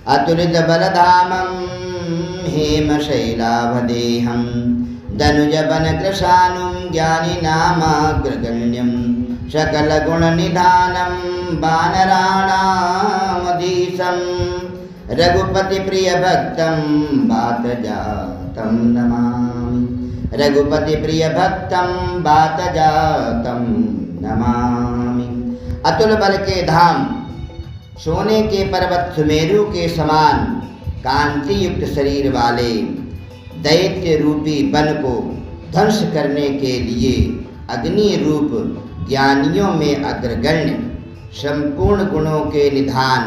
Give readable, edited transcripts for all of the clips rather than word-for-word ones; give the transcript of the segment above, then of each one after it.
अतुलित बलधामं हेमशैलाभदेहं दनुजवन कृशानुं ज्ञानिनामाग्रगण्यं सकलगुणनिधानं वानराणामधीशं रघुपतिप्रियभक्तं वातजातं नमामि। रघुपतिप्रियभक्तं वातजातं नमामि। अतुल बल के धाम, सोने के पर्वत सुमेरु के समान कांति युक्त शरीर वाले दैत्य रूपी वन को ध्वंस करने के लिए अग्नि रूप ज्ञानियों में अग्रगण्य, संपूर्ण गुणों के निधान,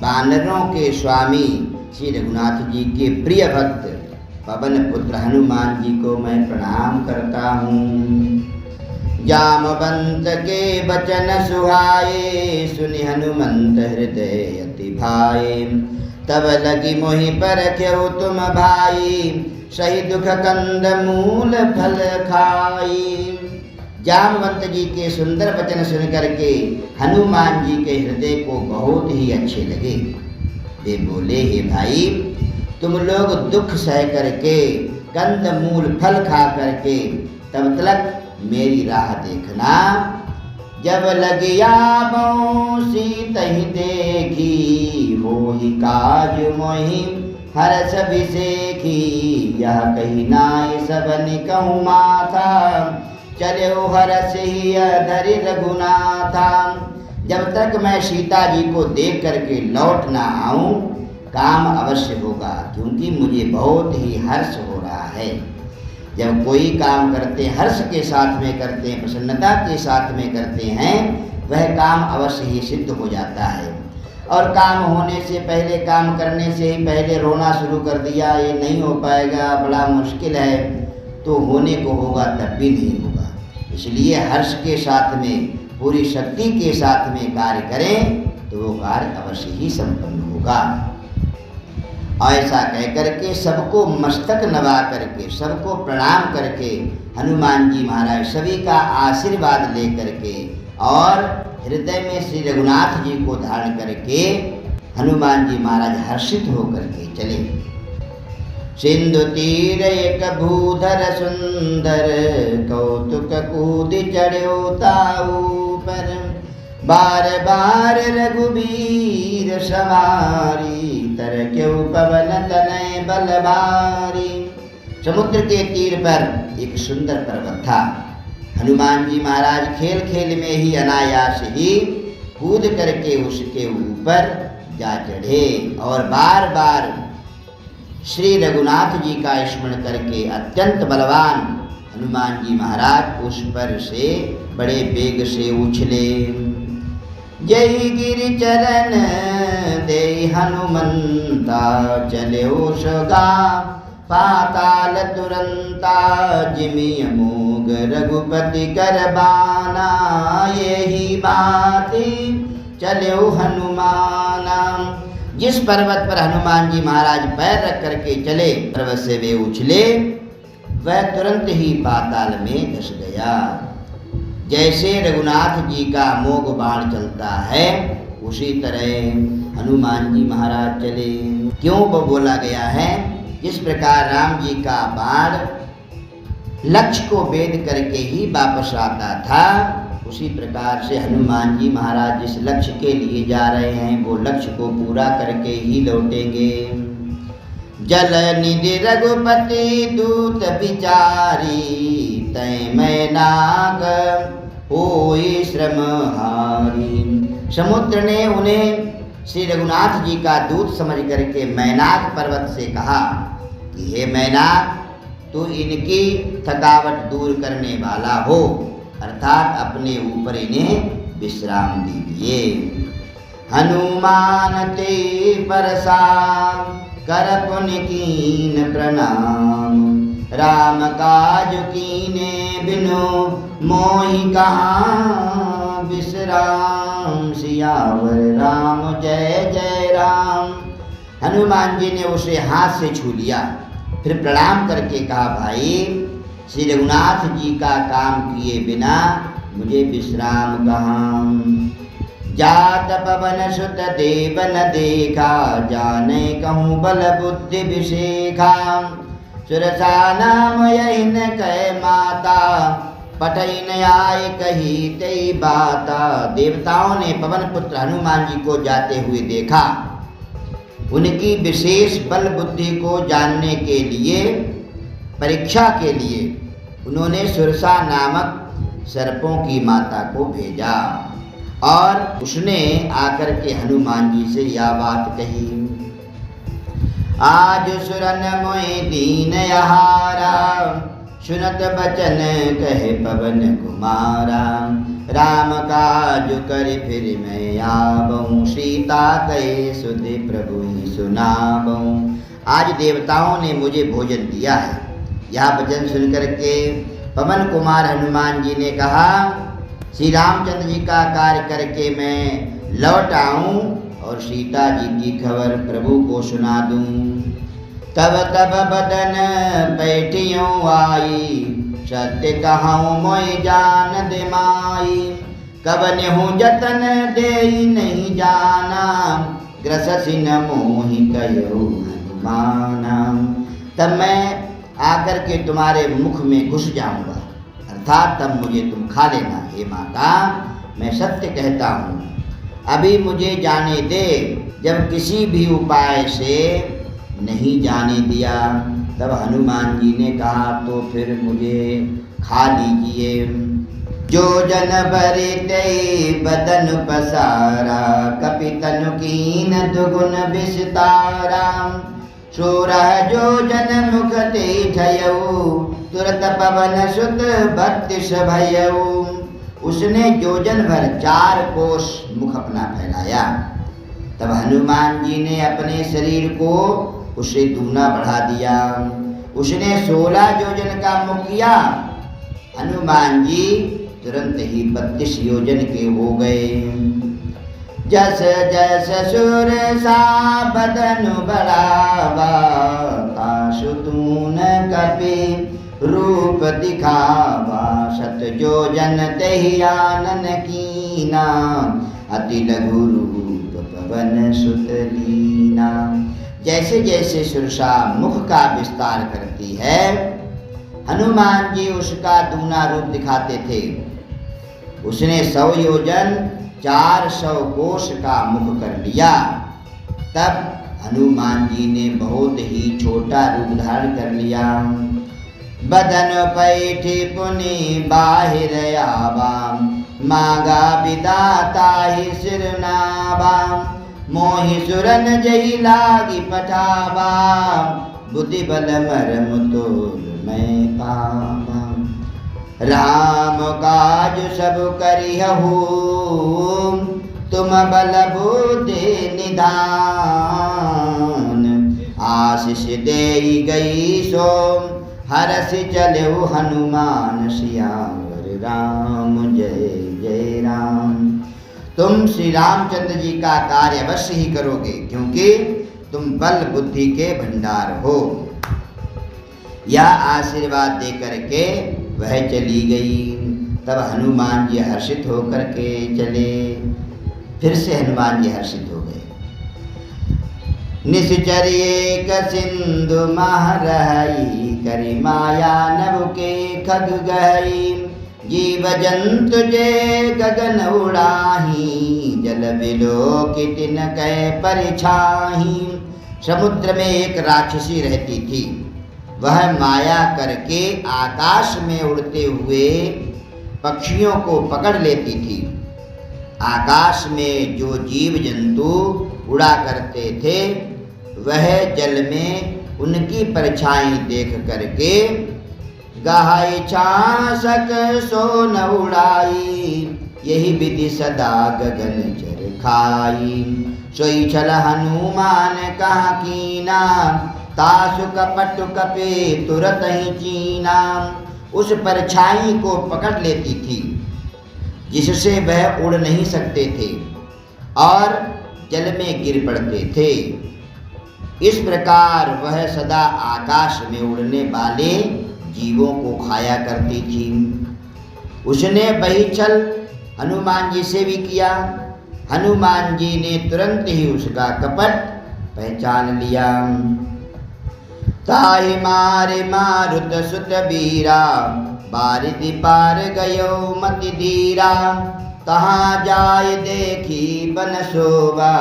वानरों के स्वामी श्री रघुनाथ जी के प्रिय भक्त पवन पुत्र हनुमान जी को मैं प्रणाम करता हूँ। जामवंत के वचन सुहाए, सुनि हनुमंत हृदय अति भाए। तब लगी मोहि परख्यउ तुम भाई, सही दुख कंद मूल फल खाई। जामवंत जी के सुंदर वचन सुन करके हनुमान जी के हृदय को बहुत ही अच्छे लगे। वे बोले, हे भाई, तुम लोग दुख सह करके, कंद मूल फल खा करके तब तक मेरी राह देखना। जब लगिया बौसी तहि देखी, होहि काज मोहि हरस बिसेखी। यह कही नाय सबनि कहूँ माथा, चले हरस ही धरि रघुनाथा। जब तक मैं सीता जी को देख करके लौट ना आऊं, काम अवश्य होगा, क्योंकि मुझे बहुत ही हर्ष हो रहा है। जब कोई काम करते हैं हर्ष के साथ में करते हैं, प्रसन्नता के साथ में करते हैं, वह काम अवश्य ही सिद्ध हो जाता है। और काम होने से पहले, काम करने से ही पहले रोना शुरू कर दिया, ये नहीं हो पाएगा, बड़ा मुश्किल है, तो होने को होगा तब भी नहीं होगा। इसलिए हर्ष के साथ में, पूरी शक्ति के साथ में कार्य करें तो वो कार्य अवश्य ही संपन्न होगा। ऐसा कह करके सबको मस्तक नवा करके, सबको प्रणाम करके हनुमान जी महाराज सभी का आशीर्वाद ले करके और हृदय में श्री रघुनाथ जी को धारण करके हनुमान जी महाराज हर्षित होकर के चले। सिंधु तीर एक भूधर सुंदर, कौतुक कूद चढ़्यो ताऊ पर। बार बार रघुबीर सवारी, तरक्यो पवन तनय बलवारी। समुद्र के तीर पर एक सुंदर पर्वत था। हनुमान जी महाराज खेल खेल में ही अनायास ही कूद करके उसके ऊपर जा चढ़े और बार बार श्री रघुनाथ जी का स्मरण करके अत्यंत बलवान हनुमान जी महाराज उस पर से बड़े वेग से उछले। जय गिरि चरण दे हनुमंता, चले सोगा पाताल तुरंता। जिमि अमोघ रघुपति कर बाना, यही बाती चले हनुमाना। जिस पर्वत पर हनुमान जी महाराज पैर रख करके चले, पर्वत से वे उछले, वह तुरंत ही पाताल में धस गया। जैसे रघुनाथ जी का मोघ बाण चलता है, उसी तरह हनुमान जी महाराज चले। क्यों वो बोला गया है? जिस प्रकार राम जी का बाण लक्ष्य को भेद करके ही वापस आता था, उसी प्रकार से हनुमान जी महाराज जिस लक्ष्य के लिए जा रहे हैं, वो लक्ष्य को पूरा करके ही लौटेंगे। जल निधि रघुपति दूत विचारी, तय मैनाक होई श्रम हारी। समुद्र ने उन्हें श्री रघुनाथ जी का दूत समझ करके मैनाक पर्वत से कहा कि हे मैनाक, तू इनकी थकावट दूर करने वाला हो, अर्थात अपने ऊपर इन्हें विश्राम दीजिए। हनुमान ते परसा कर पुनि कीन प्रणाम, राम काज कीने बिनु मोहि कहाँ विश्राम। सियावर राम जय जय राम। हनुमान जी ने उसे हाथ से छू लिया, फिर प्रणाम करके कहा, भाई श्री रघुनाथ जी का काम किए बिना मुझे विश्राम कहाँ। जात पवन सुत देव न देखा, जाने कहूँ बल बुद्धि विशेखा। सुरसा नाम यही न कह माता, पठई न आए कही तई बाता। देवताओं ने पवन पुत्र हनुमान जी को जाते हुए देखा। उनकी विशेष बल बुद्धि को जानने के लिए, परीक्षा के लिए उन्होंने सुरसा नामक सर्पों की माता को भेजा और उसने आकर के हनुमान जी से यह बात कही। आज सुरन मोहि दीन यहारा, सुनत बचन कहे पवन कुमारा। राम काज कर फिर मैं आवऊँ, सीता कहे सुधि प्रभु ही सुनावऊँ। आज देवताओं ने मुझे भोजन दिया है। यह वचन सुनकर के पवन कुमार हनुमान जी ने कहा, श्री रामचंद्र जी का कार्य करके मैं लौट आऊं और सीता जी की खबर प्रभु को सुना दूं। तब तब बदन बैठियों आई, सत्य कहूँ मोहि जान दे माई। कब नेहु जतन दे नहीं जाना, ग्रससि न मोहि कयो हनुमाना। तब मैं आकर के तुम्हारे मुख में घुस जाऊंगा, अर्थात तब मुझे तुम खा लेना। हे माता, मैं सत्य कहता हूँ, अभी मुझे जाने दे। जब किसी भी उपाय से नहीं जाने दिया, तब हनुमान जी ने कहा तो फिर मुझे खा लीजिए। जो जन बरे तय बदन पसारा, कपि तनु कीन दुगुन विस्तारा। 16 जो जन मुख ते ठयऊ, तुरत पवन सुत 32 भयऊ। उसने योजन भर 4 कोस मुख अपना फैलाया। तब हनुमान जी ने अपने शरीर को उससे दूना बढ़ा दिया। उसने 16 योजन का मुख किया। हनुमान जी तुरंत ही 32 योजन के हो गए। जस जस सुर सा बदन बढ़ावा, तासु तून कपि रूप दिखावा। 7 योजन तेहि आनन कीना, अति लघु रूप पवन सुत लीना। जैसे जैसे सुरसा मुख का विस्तार करती है, हनुमान जी उसका दूना रूप दिखाते थे। उसने 100 योजन 400 कोस का मुख कर लिया। तब हनुमान जी ने बहुत ही छोटा रूप धारण कर लिया। बदन पैठी पुनि बाहिर आवा, मांगा विदाता ही सिरनावा। मोहि सुरन जही लागी पठावा, बुद्धि बल मरम तोल मैं पावा। राम काज सब करिहु, तुम बल बुद्धि निधान। आशीष देई गई सो, हरस चलेऊ हनुमान। सियावर राम जय जय राम। तुम श्री रामचंद्र जी का कार्य अवश्य ही करोगे, क्योंकि तुम बल बुद्धि के भंडार हो। यह आशीर्वाद दे करके वह चली गई। तब हनुमान जी हर्षित होकर के चले। फिर से हनुमान जी हर्षित हो गए। निश्चर एक सिंधु महरई, करि माया नभ के खग गई। जीव जंतु जे गगन उड़ाही, जल विलोकित न कै परिछाही। समुद्र में एक राक्षसी रहती थी। वह माया करके आकाश में उड़ते हुए पक्षियों को पकड़ लेती थी। आकाश में जो जीव जंतु उड़ा करते थे, वह जल में उनकी परछाई देख करके गाहाई छासक सो न उड़ाई। यही विधि सदा गगन चर खाई। सोई छल हनुमान कहा कीना, तासु कपट कपे तुरत ही चीना। उस परछाई को पकड़ लेती थी, जिससे वह उड़ नहीं सकते थे और जल में गिर पड़ते थे। इस प्रकार वह सदा आकाश में उड़ने वाले जीवों को खाया करती थी। उसने वही छल हनुमान जी से भी किया। हनुमान जी ने तुरंत ही उसका कपट पहचान लिया। ताहि मारे मारुत सुत बीरा, बारिधि पार गयो मति धीरा। तहाँ जाय देखी बन शोभा,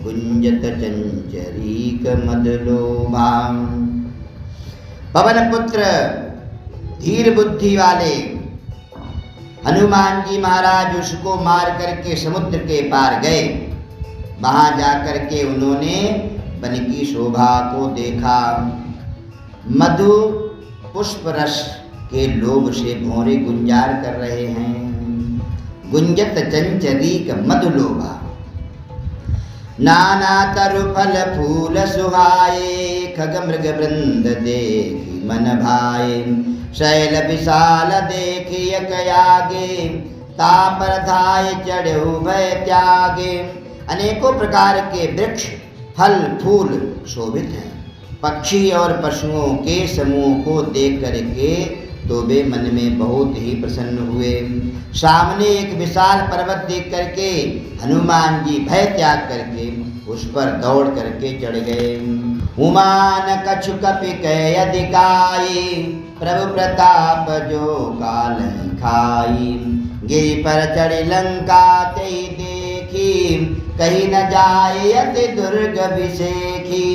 गुंजत चंचरीक मद लोभा। पवन पुत्र धीर बुद्धि वाले हनुमान जी महाराज उसको मार करके समुद्र के पार गए। वहां जाकर के उन्होंने वन की शोभा को देखा। मधु पुष्प रस के लोभ से भौरे गुंजार कर रहे हैं। गुंजत चंचरीक मधु लोभा। नाना तरु फल फूल सुहाए, खग मृग वृंद देखी मन भाए। शैल विशाल देखी आगे, तापर धाय चढ़े भय त्यागे। अनेकों प्रकार के वृक्ष फल फूल शोभित हैं। पक्षी और पशुओं के समूह को देख करके तो वे मन में बहुत ही प्रसन्न हुए। सामने एक विशाल पर्वत देख करके हनुमान जी भय त्याग करके उस पर दौड़ करके चढ़ गए। हुमान कछु कपि कय अधिकाई, प्रभु प्रताप जो काल खाई। गिरि पर चढ़ी लंका तेई देखी, कहीं न जाए अति दुर्ग विषेखी।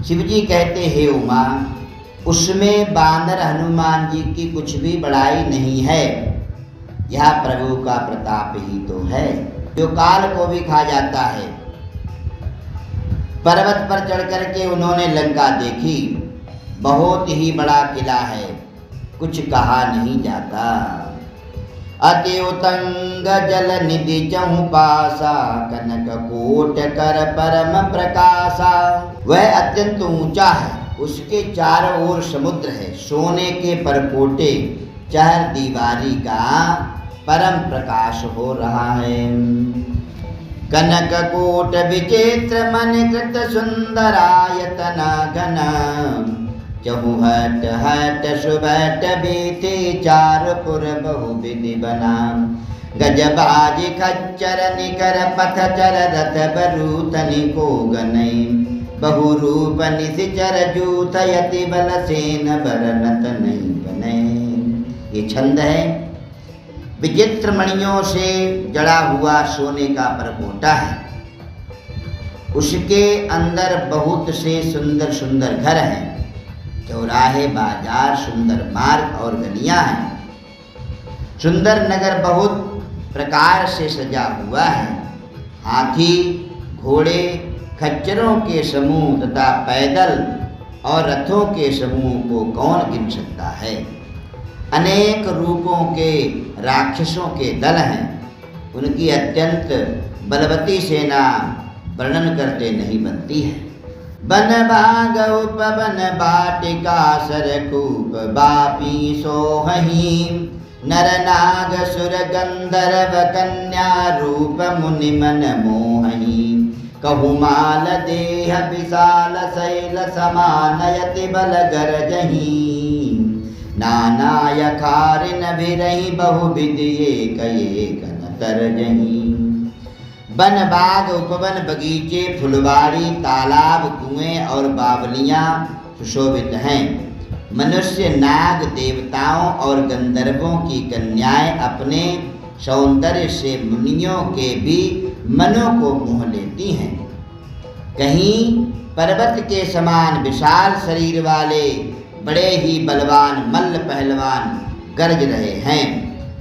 शिव जी कहते हैं उमा, उसमें बानर हनुमान जी की कुछ भी बड़ाई नहीं है। यह प्रभु का प्रताप ही तो है जो काल को भी खा जाता है। पर्वत पर चढ़ करके उन्होंने लंका देखी। बहुत ही बड़ा किला है, कुछ कहा नहीं जाता। अति उतंग जल निधि चहु पासा, कनक कोट कर परम प्रकाशा। वह अत्यंत ऊंचा है, उसके चारों ओर समुद्र है। सोने के परपोटे चार दीवारी का परम प्रकाश हो रहा है। कनक कोट विचित्र मन कृत सुंदरायतना घन। चहु हट हट सुबट बीते, चार पुर बहु विधि बना। गजबाज खच्चर निकर पथचर, रथ बरूतनि को गनई। बहु रूप निशिचर जूथ, यति बल सेन बरनत नहीं बने। ये छंद है। विचित्र मणियों से जड़ा हुआ सोने का परपोटा है। उसके अंदर बहुत से सुंदर सुंदर घर हैं। चौराहे बाजार सुंदर मार्ग और गलियां हैं। सुंदर नगर बहुत प्रकार से सजा हुआ है। हाथी घोड़े खच्चरों के समूह तथा पैदल और रथों के समूह को कौन गिन सकता है। अनेक रूपों के राक्षसों के दल हैं। उनकी अत्यंत बलवती सेना वर्णन करते नहीं बनती है। बन भाग उपवन बाटिका, सरकूप बापी सोहही। नर नाग सुर गंधर्व कन्या, रूप मुनि मन मोहही। कहु माल देह विशाल शैल समान, यति बल गरजही। नाना यखारिन भिरहि, बहु विधि एक एक न तरजही। वन बाग उपवन बगीचे फुलवाड़ी तालाब कुएं और बावलियां सुशोभित हैं। मनुष्य नाग देवताओं और गंधर्वों की कन्याएं अपने सौंदर्य से मुनियों के भी मनों को मोह लेती हैं। कहीं पर्वत के समान विशाल शरीर वाले बड़े ही बलवान मल्ल पहलवान गरज रहे हैं।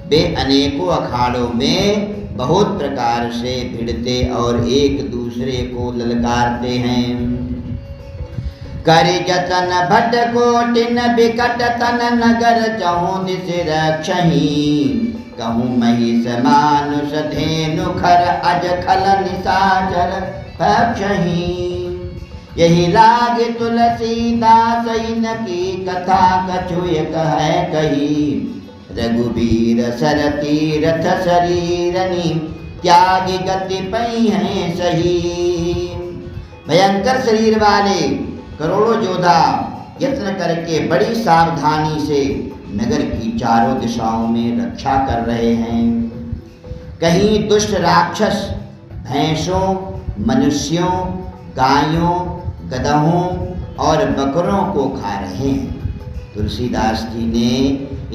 वे अनेकों अखाड़ों में बहुत प्रकार से भिड़ते और एक दूसरे को ललकारते हैं। करि जतन भट कोटिन बिकट तन, नगर चहु दिस रक्षही। कहूँ महिष मानुष धेनु खर, अज खल निशाचर भक्षही। यही लागे तुलसीदास इनकी कथा, कछु एक है कही। रघुबीर सर तीरथ शरीरनी, त्यागी गति पई हैं सही। भयंकर शरीर वाले करोड़ों योद्धा यत्न करके बड़ी सावधानी से नगर की चारों दिशाओं में रक्षा कर रहे हैं। कहीं दुष्ट राक्षस भैंसों, मनुष्यों, गायों, गधों और बकरों को खा रहे हैं। तुलसीदास जी ने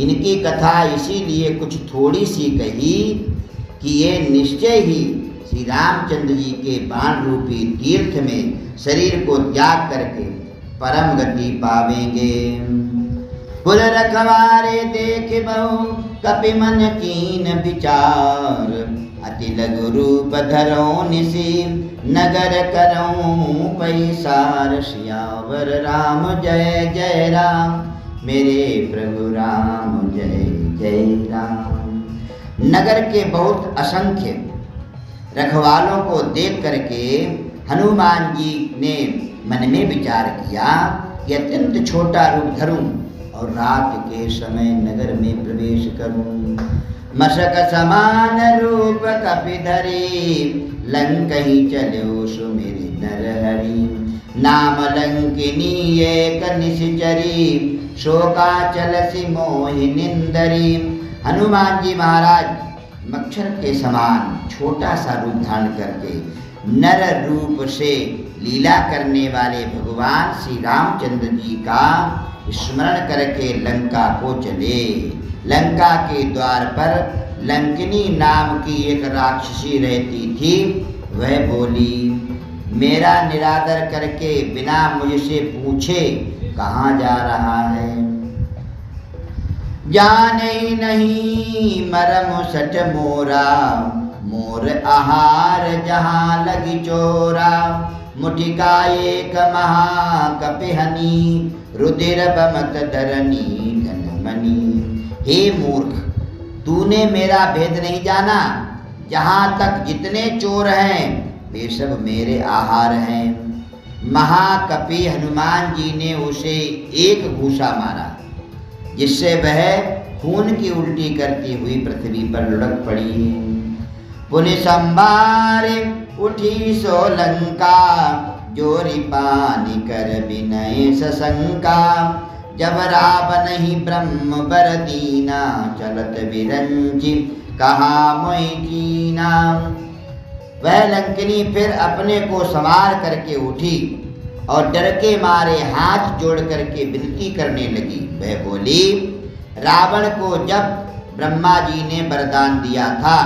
इनकी कथा इसीलिए कुछ थोड़ी सी कही कि ये निश्चय ही श्री रामचंद्र जी के बाण रूपी तीर्थ में शरीर को त्याग करके परम गति पावेंगे। कुल रखवारे देख बहु कपि मन कीन विचार, अति लघु रूप धरो निसी नगर करऊं पैसार। सियावर राम जय जय राम, मेरे प्रभु राम जय जय राम। नगर के बहुत असंख्य रखवालों को देख करके हनुमान जी ने मन में विचार किया कि अत्यंत छोटा रूप धरूं और रात के समय नगर में प्रवेश करूं। मशक समान रूप कपि धरी, लंक ही चलो सुमिरि नरहरि। नाम लंकिनी एक निशिचरी, शोकाचल सी मोहि निंदरी। हनुमान जी महाराज मच्छर के समान छोटा सा रूप धारण करके नर रूप से लीला करने वाले भगवान श्री रामचंद्र जी का स्मरण करके लंका को चले। लंका के द्वार पर लंकिनी नाम की एक राक्षसी रहती थी। वह बोली, मेरा निरादर करके बिना मुझसे पूछे कहाँ जा रहा है। जाने ही नहीं मरम सठ मोरा, मोर आहार जहाँ लगी चोरा। मुठिका एक महाकपिहनी, रुधिर बमत धरनी धनमणि। हे मूर्ख, तूने मेरा भेद नहीं जाना। जहाँ तक जितने चोर हैं वे सब मेरे आहार हैं। महाकपि हनुमान जी ने उसे एक घूसा मारा, जिससे वह खून की उल्टी करती हुई पृथ्वी पर लुढ़क पड़ी। पुनि संभार उठी सो लंका, जोरी पानी कर विनय सशंका। जब रावण ही ब्रह्म बर दीना, चलत विरंची कहा मोहि कीना। वह लंकिनी फिर अपने को संवार करके उठी और डर के मारे हाथ जोड़ करके विनती करने लगी। वह बोली, रावण को जब ब्रह्मा जी ने वरदान दिया था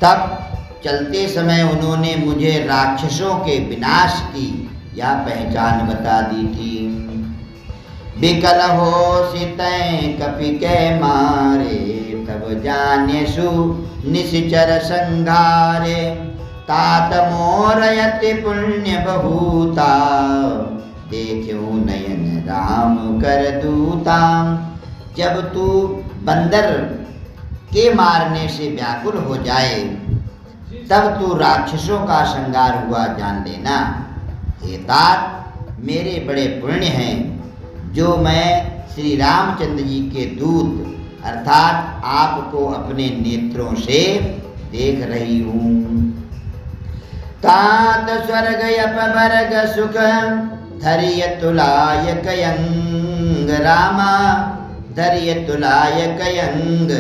तब चलते समय उन्होंने मुझे राक्षसों के विनाश की यह पहचान बता दी थी। बिकल हो सितैं कपि के मारे, तब जाने सु निश्चर संघारे। तात मोर यति पुण्य बहुता, देखो नयन राम कर दूता। जब तू बंदर के मारने से व्याकुल हो जाए तब तू राक्षसों का संहार हुआ जान लेना। हे तात, मेरे बड़े पुण्य हैं जो मैं श्री रामचंद्र जी के दूत अर्थात आपको अपने नेत्रों से देख रही हूँ। तात स्वर्ग अपवर्ग सुख, धैर्य तुलाय कयंग रामा। धैर्य तुलाय कयंग,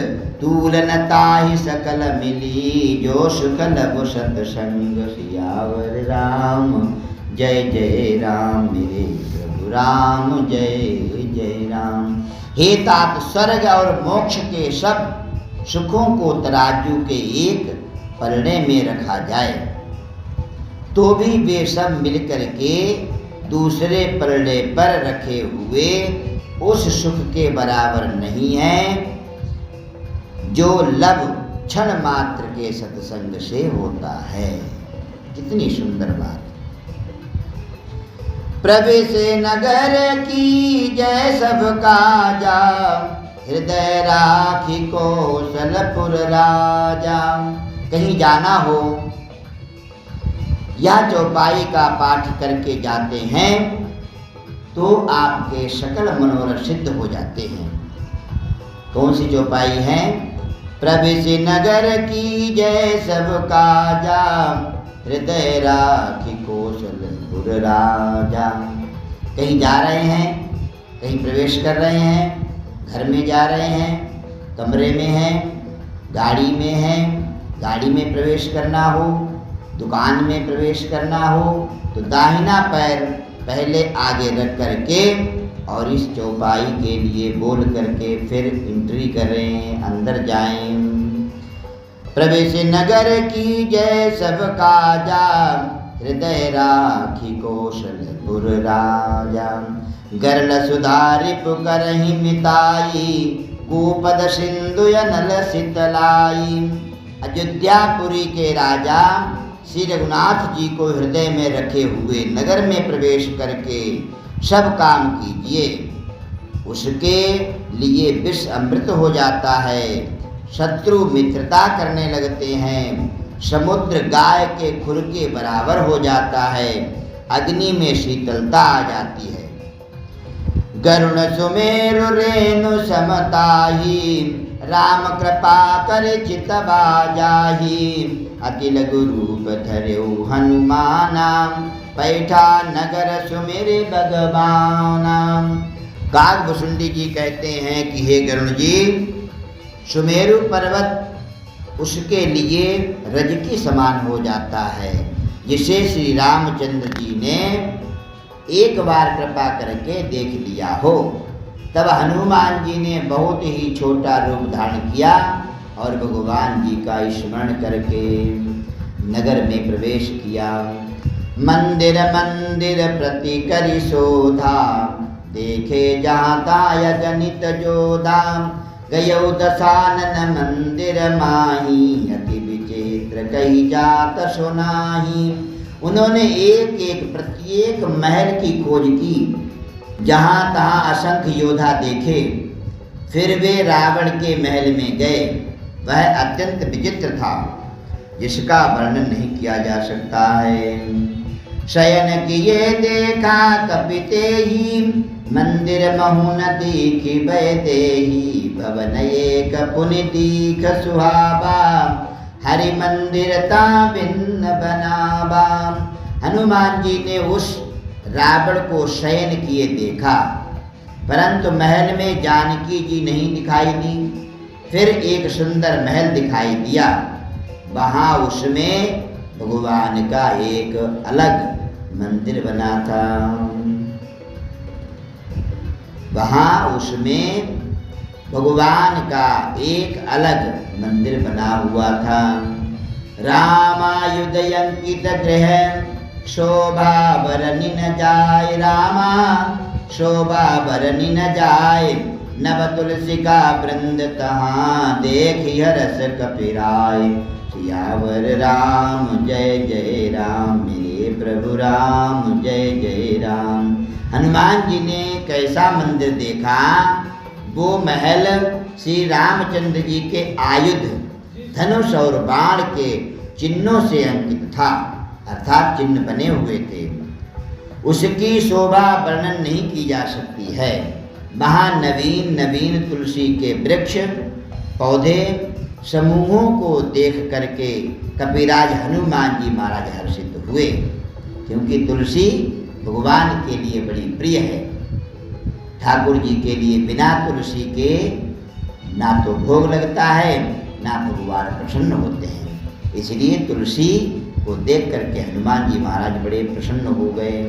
तूलनताहि सकल मिली। जो सुख लघु सतसंग, सियावर राम जय जय राम। मेरे प्रभु राम जय जय राम। हे तात, स्वर्ग और मोक्ष के सब सुखों को तराजू के एक पलड़े में रखा जाए तो भी वे सब मिलकर के दूसरे पलड़े पर रखे हुए उस सुख के बराबर नहीं है जो लब क्षण मात्र के सत्संग से होता है। कितनी सुंदर बात। प्रवेश नगर की जय सब काजा, हृदय राखी कौशलपुर राजा। कहीं जाना हो या चौपाई का पाठ करके जाते हैं तो आपके सकल मनोरथ सिद्ध हो जाते हैं। कौन सी चौपाई है? प्रवेश नगर की जय सब काजा, हृदय राखी कौशलपुर राजा। कहीं जा रहे हैं, कहीं प्रवेश कर रहे हैं, घर में जा रहे हैं, कमरे में हैं, गाड़ी में हैं, गाड़ी में प्रवेश करना हो, दुकान में प्रवेश करना हो तो दाहिना पैर पहले आगे रख करके और इस चौपाई के लिए बोल करके फिर एंट्री करें, अंदर जाएं। प्रवेश नगर की जय सब काजा, हृदय राखी कौशलपुर राजा। गरल सुधारि पुकरहि मिताई, गोपद सिंधु नल शीतलाई। अयोध्यापुरी के राजा श्री रघुनाथ जी को हृदय में रखे हुए नगर में प्रवेश करके सब काम कीजिए, उसके लिए विष अमृत हो जाता है, शत्रु मित्रता करने लगते हैं, समुद्र गाय के खुर के बराबर हो जाता है, अग्नि में शीतलता आ जाती है। गरुण सुमेरु रेणु समताही, राम कृपा कर चित बाजाही। अति लघु रूप धर्यो हनुमाना, बैठा नगर सुमेरे भगवाना। काकभुसुंडी जी कहते हैं कि हे गरुण जी, सुमेरु पर्वत उसके लिए रज के समान हो जाता है, जिसे श्री रामचंद्र जी ने एक बार कृपा करके देख लिया हो। तब हनुमान जी ने बहुत ही छोटा रूप धारण किया और भगवान जी का स्मरण करके नगर में प्रवेश किया। मंदिर मंदिर प्रति करि शोधा, देखे जहाँ ताय जनित जोधा। गयो दशानन मंदिर माही, अति विचित्र कही जात सुनाही। उन्होंने एक एक प्रत्येक महल की खोज की, जहाँ तहाँ असंख्य योद्धा देखे। फिर वे रावण के महल में गए, वह अत्यंत विचित्र था, जिसका वर्णन नहीं किया जा सकता है। शयन किए देखा कपिते ही, मंदिर महु न दीखि भय देही। भवन एक पुनि दीख सुहावा, हरि मंदिर ता भिन्न बनावा। हनुमान जी ने उस रावण को शयन किए देखा, परंतु महल में जानकी जी नहीं दिखाई दी। फिर एक सुंदर महल दिखाई दिया, वहाँ उसमें भगवान का एक अलग मंदिर बना था। वहाँ उसमें भगवान का एक अलग मंदिर बना हुआ था। रामायुध अंकित गृह, शोभा बरनि न जाय। रामा शोभा बरनि न जाय, नव तुलसी का वृंद तहाँ। देखि हरस कपिराय, सियावर राम जय जय राम। मेरे प्रभु राम जय जय राम। हनुमान जी ने कैसा मंदिर देखा, वो महल श्री रामचंद्र जी के आयुध धनुष और बाण के चिन्हों से अंकित था, अर्थात चिन्ह बने हुए थे। उसकी शोभा वर्णन नहीं की जा सकती है। वहाँ नवीन नवीन तुलसी के वृक्ष पौधे समूहों को देख करके कपिराज हनुमान जी महाराज हर्षित हुए, क्योंकि तुलसी भगवान के लिए बड़ी प्रिय है। ठाकुर जी के लिए बिना तुलसी के ना तो भोग लगता है, ना भगवान प्रसन्न होते हैं। इसलिए तुलसी को देख करके हनुमान जी महाराज बड़े प्रसन्न हो गए।